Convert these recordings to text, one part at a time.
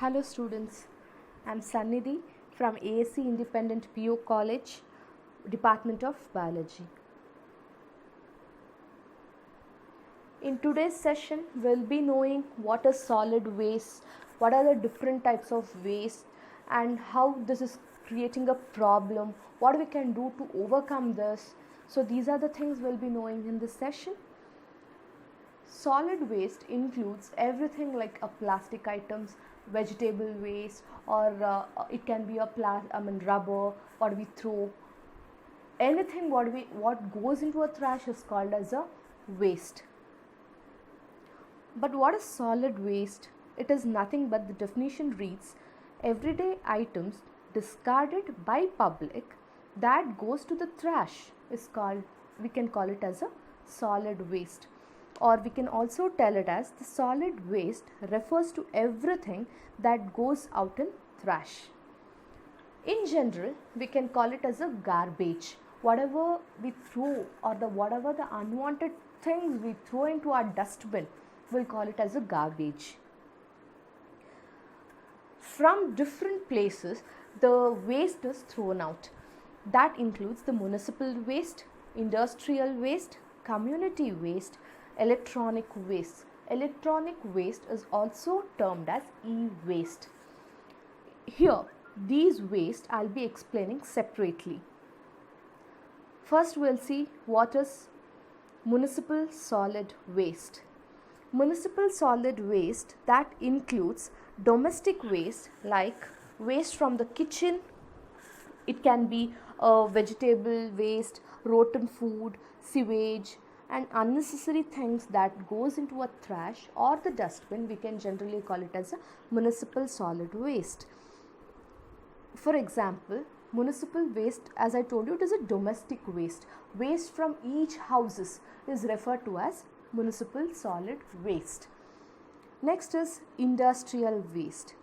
Hello students, I am Sannidhi from ASC Independent PO College, Department of Biology. In today's session, we'll be knowing what is solid waste, what are the different types of waste and how this is creating a problem, what we can do to overcome this. So these are the things we'll be knowing in this session. Solid waste includes everything like a plastic items, vegetable waste, or it can be a rubber, what we throw. Anything what goes into a trash is called as a waste. But what is solid waste? It is nothing but the definition reads everyday items discarded by public that goes to the trash is called, we can call it as a solid waste. Or we can also tell it as the solid waste refers to everything that goes out in trash. In general, we can call it as a garbage. Whatever we throw or whatever the unwanted things we throw into our dustbin, we'll call it as a garbage. From different places, the waste is thrown out. That includes the municipal waste, industrial waste, community waste, electronic waste. Electronic waste is also termed as e-waste. Here, these waste I'll be explaining separately. First, we'll see what is municipal solid waste. Municipal solid waste, that includes domestic waste like waste from the kitchen. It can be vegetable waste, rotten food, sewage, and unnecessary things that goes into a trash or the dustbin. We can generally call it as a municipal solid waste. For example, municipal waste, as I told you, it is a domestic waste. Waste from each houses is referred to as municipal solid waste. Next is industrial waste.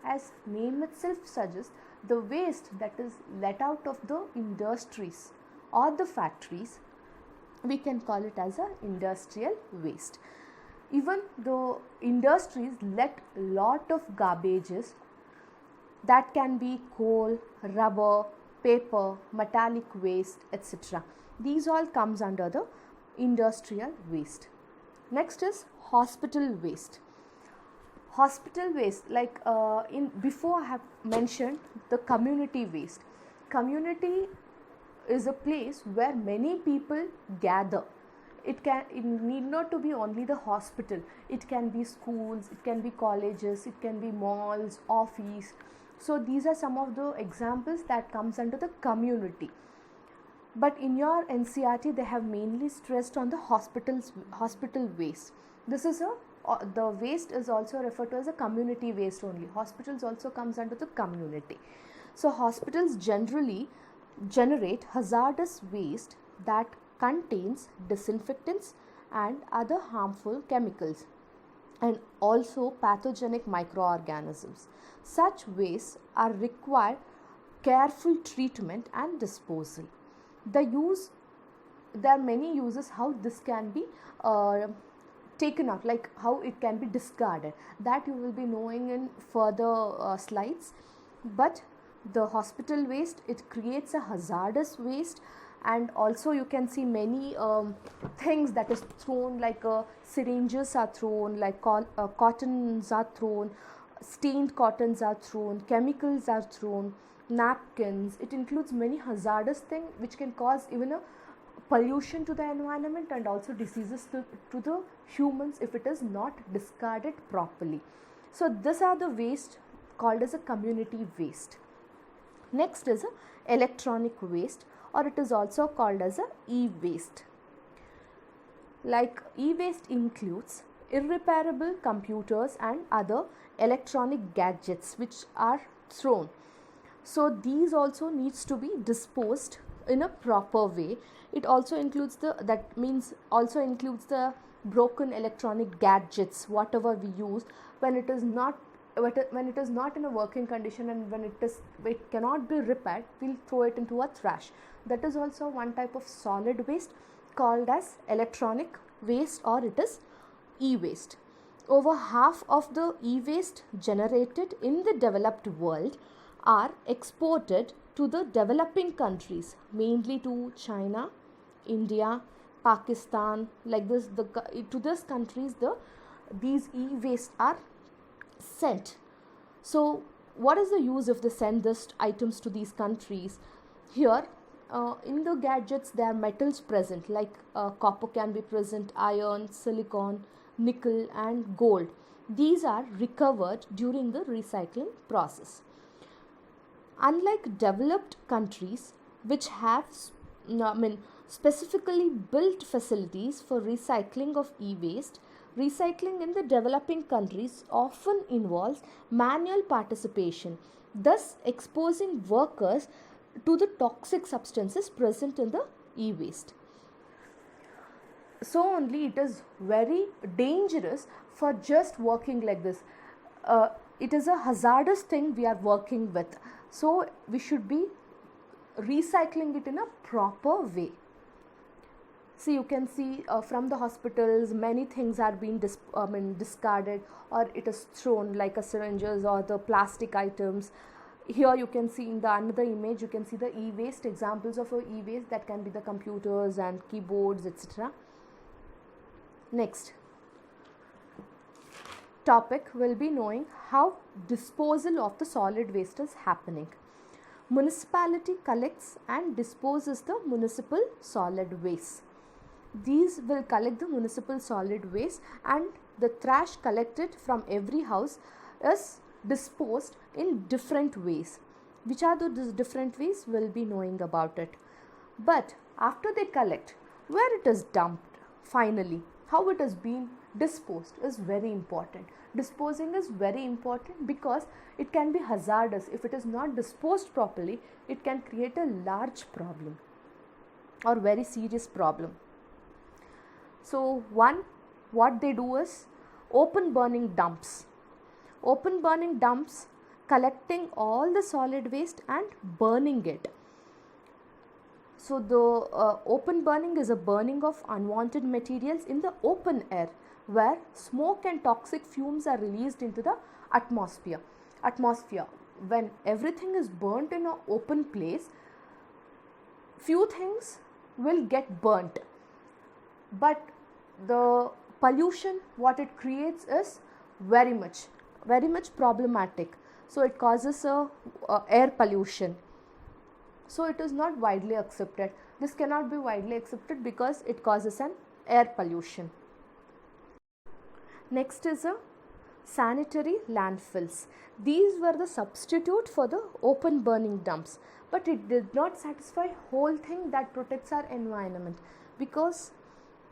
As name itself suggests, the waste that is let out of the industries or the factories, we can call it as a industrial waste. Even the industries let lot of garbages, that can be coal, rubber, paper, metallic waste, etc. These all comes under the industrial waste. Next is hospital waste. Hospital waste, like before I have mentioned the community waste. Community is a place where many people gather. It need not to be only the hospital. It can be schools, it can be colleges, it can be malls, office. So these are some of the examples that comes under the community. But in your NCERT, they have mainly stressed on the hospital waste. This is the waste is also referred to as a community waste only. Hospitals also comes under the community. So hospitals generally generate hazardous waste that contains disinfectants and other harmful chemicals and also pathogenic microorganisms. Such wastes are require careful treatment and disposal. There are many uses how this can be taken out, like how it can be discarded. That you will be knowing in further slides. But the hospital waste, it creates a hazardous waste, and also you can see many things that is thrown, like syringes are thrown, like cottons are thrown, stained cottons are thrown, chemicals are thrown, napkins. It includes many hazardous things which can cause even a pollution to the environment and also diseases to the humans if it is not discarded properly. So these are the waste called as a community waste. Next is a electronic waste, or it is also called as a e-waste. Like e-waste includes irreparable computers and other electronic gadgets which are thrown. So these also needs to be disposed in a proper way. It also includes also includes the broken electronic gadgets, whatever we use when it is not in a working condition, and when it cannot be repaired, we'll throw it into a trash. That is also one type of solid waste called as electronic waste, or it is e-waste. Over half of the e-waste generated in the developed world are exported to the developing countries, mainly to China, India, Pakistan, like this. To these countries, these e-waste are sent. So, what is the use if they send these items to these countries? Here, in the gadgets, there are metals present, like copper can be present, iron, silicon, nickel, and gold. These are recovered during the recycling process. Unlike developed countries, which have specifically built facilities for recycling of e-waste, recycling in the developing countries often involves manual participation, thus exposing workers to the toxic substances present in the e-waste. So only it is very dangerous for just working like this. It is a hazardous thing we are working with. So we should be recycling it in a proper way. See, you can see from the hospitals, many things are being discarded, or it is thrown, like a syringes or the plastic items. Here you can see in the another image, you can see the e-waste, examples of e-waste, that can be the computers and keyboards, etc. Next topic will be knowing how disposal of the solid waste is happening. Municipality collects and disposes the municipal solid waste. These will collect the municipal solid waste, and the trash collected from every house is disposed in different ways. Which are those different ways? We'll be knowing about it. But after they collect, where it is dumped, finally, how it has been disposed is very important. Disposing is very important because it can be hazardous. If it is not disposed properly, it can create a large problem or very serious problem. So what they do is open burning dumps. Open burning dumps, collecting all the solid waste and burning it. So the open burning is a burning of unwanted materials in the open air, where smoke and toxic fumes are released into the atmosphere. When everything is burnt in an open place, few things will get burnt, but the pollution what it creates is very much problematic. So it causes a air pollution. So it is not widely accepted. This cannot be widely accepted because it causes an air pollution. Next is a sanitary landfills. These were the substitute for the open burning dumps, but it did not satisfy whole thing that protects our environment, because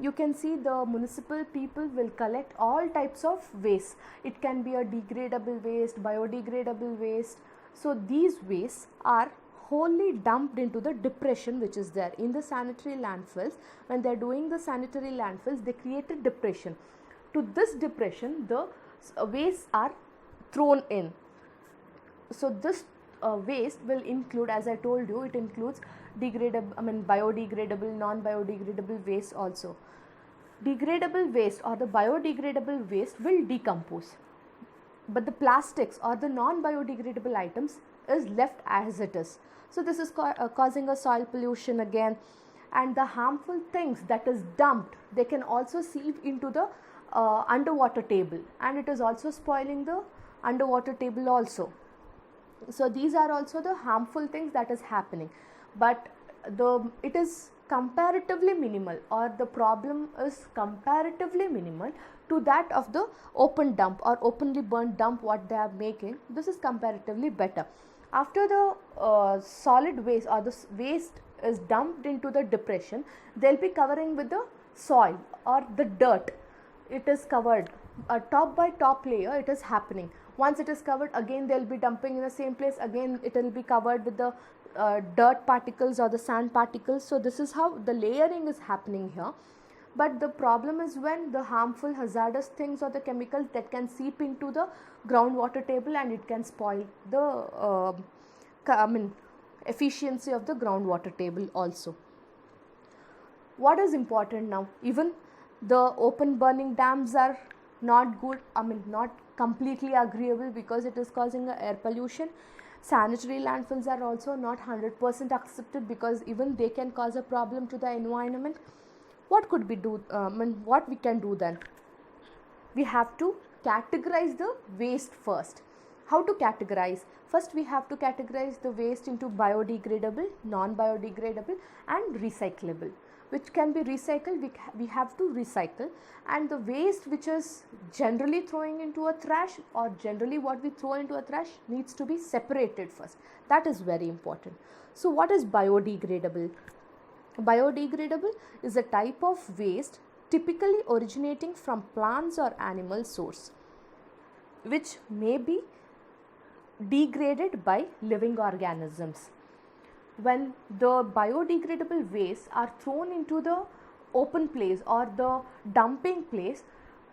you can see the municipal people will collect all types of waste. It can be a degradable waste, biodegradable waste. So these wastes are wholly dumped into the depression which is there in the sanitary landfills. When they are doing the sanitary landfills, they create a depression. To this depression, the wastes are thrown in. So this waste will include, as I told you, it includes biodegradable, non-biodegradable waste also. Degradable waste or the biodegradable waste will decompose, but the plastics or the non-biodegradable items is left as it is. So this is causing a soil pollution again, and the harmful things that is dumped, they can also seep into the underwater table, and it is also spoiling the underwater table also. So these are also the harmful things that is happening, but it is comparatively minimal, or the problem is comparatively minimal to that of the open dump or openly burnt dump what they are making. This is comparatively better. After the solid waste or the waste is dumped into the depression, they'll be covering with the soil or the dirt. It is covered top by top layer, it is happening. Once it is covered, again they'll be dumping in the same place, again it will be covered with the dirt particles or the sand particles. So this is how the layering is happening here. But the problem is when the harmful hazardous things or the chemicals that can seep into the groundwater table, and it can spoil the efficiency of the groundwater table also. What is important now? Even the open burning dams are not good, not completely agreeable because it is causing air pollution. Sanitary landfills are also not 100% accepted because even they can cause a problem to the environment. What could we do? What we can do then? We have to categorize the waste first. How to categorize? First, we have to categorize the waste into biodegradable, non-biodegradable, and recyclable. Which can be recycled, we have to recycle, and the waste which is generally throwing into a trash, or generally what we throw into a trash, needs to be separated first. That is very important. So what is biodegradable? Biodegradable is a type of waste typically originating from plants or animal source, which may be degraded by living organisms. When the biodegradable wastes are thrown into the open place or the dumping place,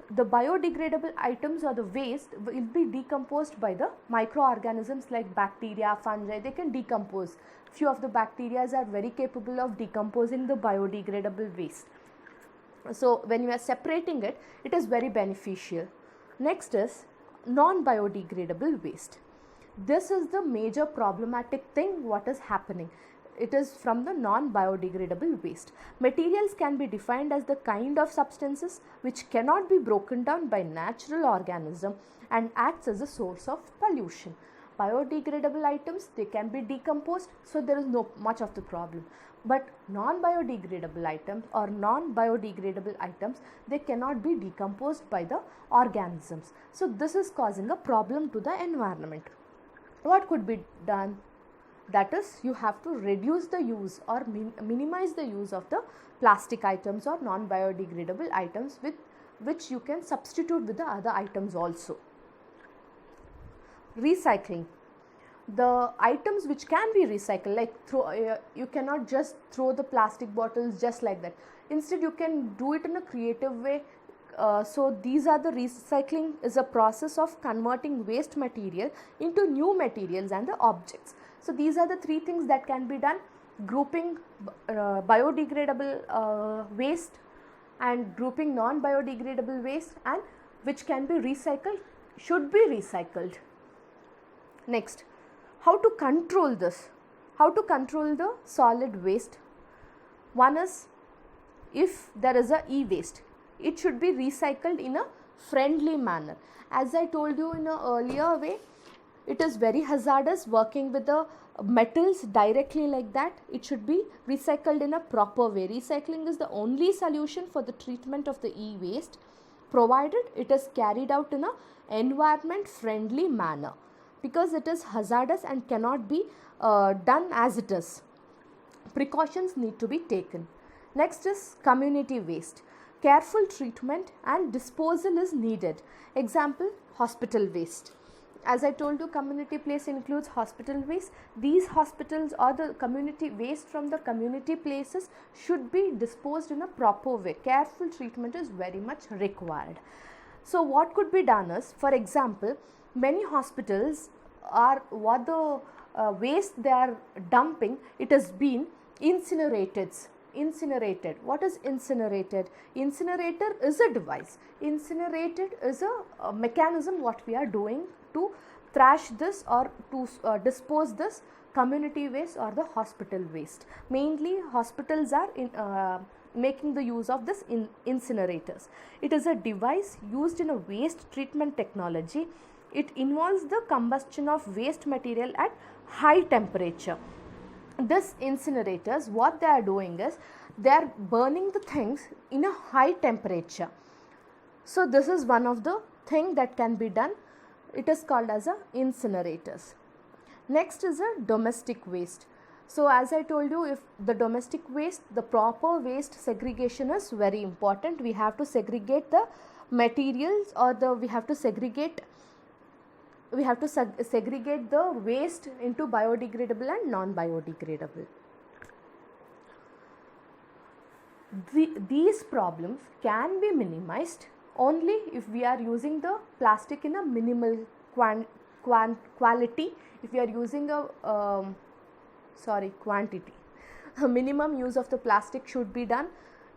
the biodegradable items or the waste will be decomposed by the microorganisms like bacteria, fungi. They can decompose. Few of the bacteria are very capable of decomposing the biodegradable waste. So when you are separating it, it is very beneficial. Next is non-biodegradable waste. This is the major problematic thing what is happening. It is from the non-biodegradable waste. Materials can be defined as the kind of substances which cannot be broken down by natural organism and acts as a source of pollution. Biodegradable items, they can be decomposed, so there is no much of the problem. But non-biodegradable items or non-biodegradable items, they cannot be decomposed by the organisms. So this is causing a problem to the environment. What could be done? That is, you have to reduce the use or minimize the use of the plastic items or non-biodegradable items with which you can substitute with the other items also. Recycling. The items which can be recycled, like you cannot just throw the plastic bottles just like that. Instead, you can do it in a creative way. So these are the recycling is a process of converting waste material into new materials and the objects. So these are the three things that can be done: grouping biodegradable waste and grouping non-biodegradable waste, and which can be recycled, should be recycled. Next, how to control this? How to control the solid waste? One is, if there is a e-waste, it should be recycled in a friendly manner. As I told you in an earlier way, it is very hazardous working with the metals directly like that. It should be recycled in a proper way. Recycling is the only solution for the treatment of the e-waste, provided it is carried out in an environment friendly manner, because it is hazardous and cannot be done as it is. Precautions need to be taken. Next is community waste. Careful treatment and disposal is needed. Example, hospital waste. As I told you, community place includes hospital waste. These hospitals or the community waste from the community places should be disposed in a proper way. Careful treatment is very much required. So what could be done is, for example, many hospitals are what the waste they are dumping, it has been incinerated. What is incinerated? Incinerator is a device. Incinerated is a mechanism what we are doing to trash this or to dispose this community waste or the hospital waste. Mainly hospitals are making the use of this incinerators. It is a device used in a waste treatment technology. It involves the combustion of waste material at high temperature. This incinerators, what they are doing is, they are burning the things in a high temperature. So this is one of the thing that can be done. It is called as a incinerators. Next is a domestic waste. So as I told you, if the domestic waste, the proper waste segregation is very important. We have to segregate the materials, or we have to segregate the waste into biodegradable and non-biodegradable. These problems can be minimized only if we are using the plastic in a minimal quality. If we are using quantity. A minimum use of the plastic should be done.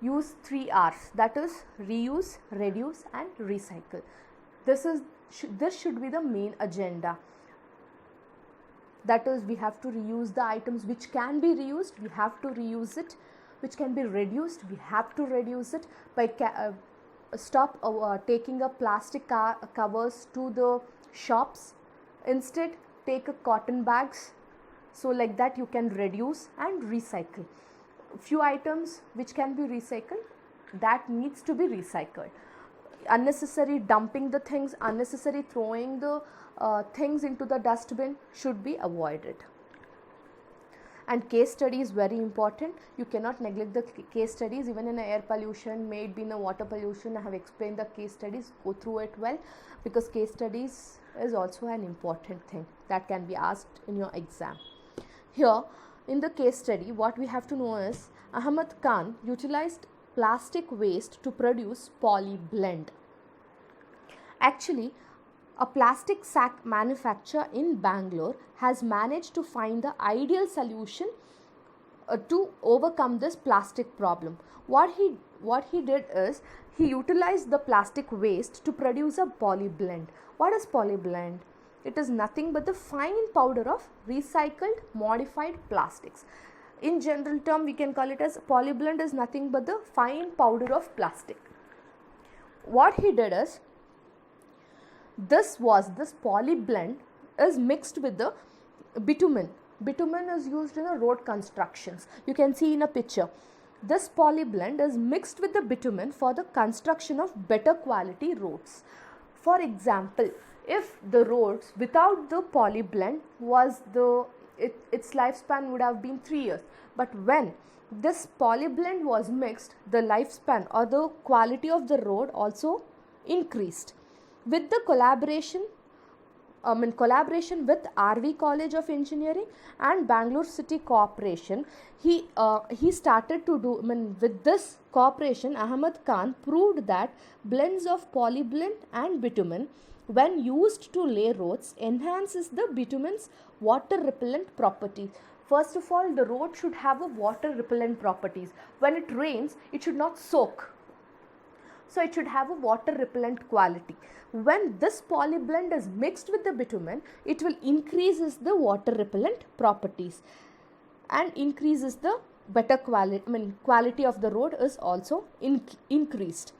use 3 R's, that is reuse, reduce and recycle. This should be the main agenda. That is, we have to reuse the items which can be reused, we have to reuse it. Which can be reduced, we have to reduce it by stop taking a plastic covers to the shops. Instead, take a cotton bags. So like that you can reduce and recycle. Few items which can be recycled, that needs to be recycled. Unnecessary dumping the things, unnecessary throwing the things into the dustbin should be avoided. And case study is very important. You cannot neglect the case studies. Even in air pollution, may it be in a water pollution, I have explained the case studies. Go through it well, because case studies is also an important thing that can be asked in your exam. Here in the case study, what we have to know is Ahmad Khan utilized plastic waste to produce poly blend. Actually, a plastic sack manufacturer in Bangalore has managed to find the ideal solution to overcome this plastic problem. What he did is he utilized the plastic waste to produce a poly blend. What is poly blend? It is nothing but the fine powder of recycled modified plastics. In general term, we can call it as poly blend is nothing but the fine powder of plastic. What he did is, this poly blend is mixed with the bitumen. Bitumen is used in the road constructions. You can see in a picture. This poly blend is mixed with the bitumen for the construction of better quality roads. For example, if the roads without the poly blend was its lifespan would have been 3 years. But when this poly blend was mixed, the lifespan or the quality of the road also increased. With the collaboration with RV College of Engineering and Bangalore City Corporation, he started to do, with this cooperation, Ahmad Khan proved that blends of polyblend and bitumen, when used to lay roads, enhances the bitumen's water repellent properties. First of all, the road should have a water repellent properties. When it rains, it should not soak. So it should have a water repellent quality. When this poly blend is mixed with the bitumen, it will increases the water repellent properties and increases the better quality of the road is also increased.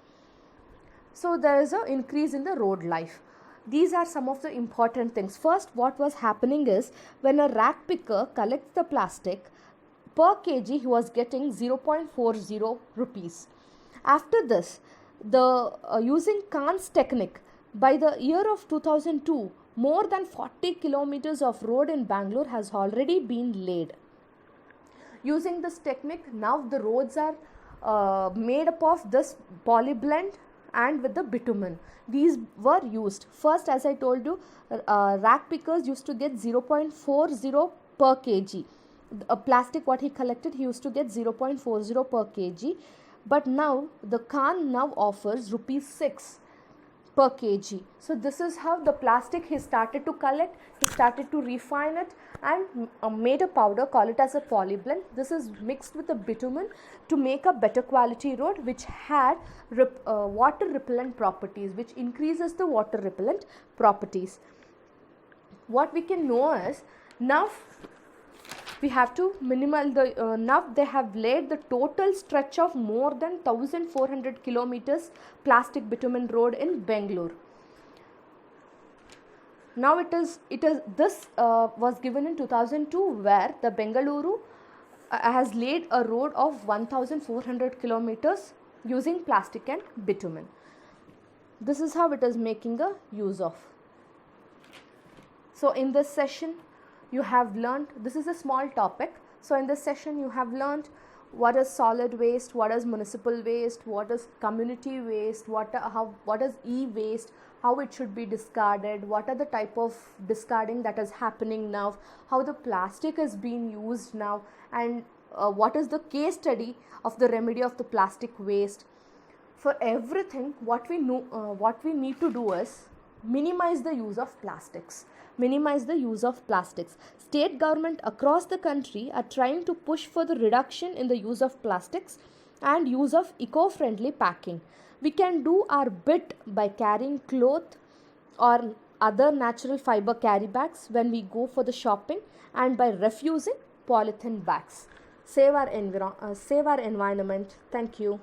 So there is an increase in the road life. These are some of the important things. First, what was happening is, when a rack picker collects the plastic, per kg he was getting 0.40 rupees. After this, using Khan's technique, by the year of 2002, more than 40 kilometers of road in Bangalore has already been laid. Using this technique, now the roads are made up of this poly blend and with the bitumen. These were used. First, as I told you, rack pickers used to get 0.40 per kg. Plastic what he collected, he used to get 0.40 per kg. But now the Khan now offers rupees 6 per kg. So this is how the plastic he started to collect, he started to refine it and made a powder, call it as a poly blend. This is mixed with the bitumen to make a better quality road which had water repellent properties, which increases the water repellent properties. What we can know is, now we have to now they have laid the total stretch of more than 1400 kilometers plastic bitumen road in Bangalore. Now this was given in 2002, where the Bengaluru has laid a road of 1400 kilometers using plastic and bitumen. This is how it is making a use of. So in this session, you have learned, this is a small topic. So in this session, you have learned what is solid waste, what is municipal waste, what is community waste, what is e-waste, how it should be discarded, what are the type of discarding that is happening now, how the plastic is being used now, and what is the case study of the remedy of the plastic waste. For everything, what we need to do is minimize the use of plastics. Minimize the use of plastics. State government across the country are trying to push for the reduction in the use of plastics. and use of eco-friendly packing. We can do our bit by carrying cloth or other natural fiber carry bags when we go for the shopping, and by refusing polythene bags. Save our environment. Thank you.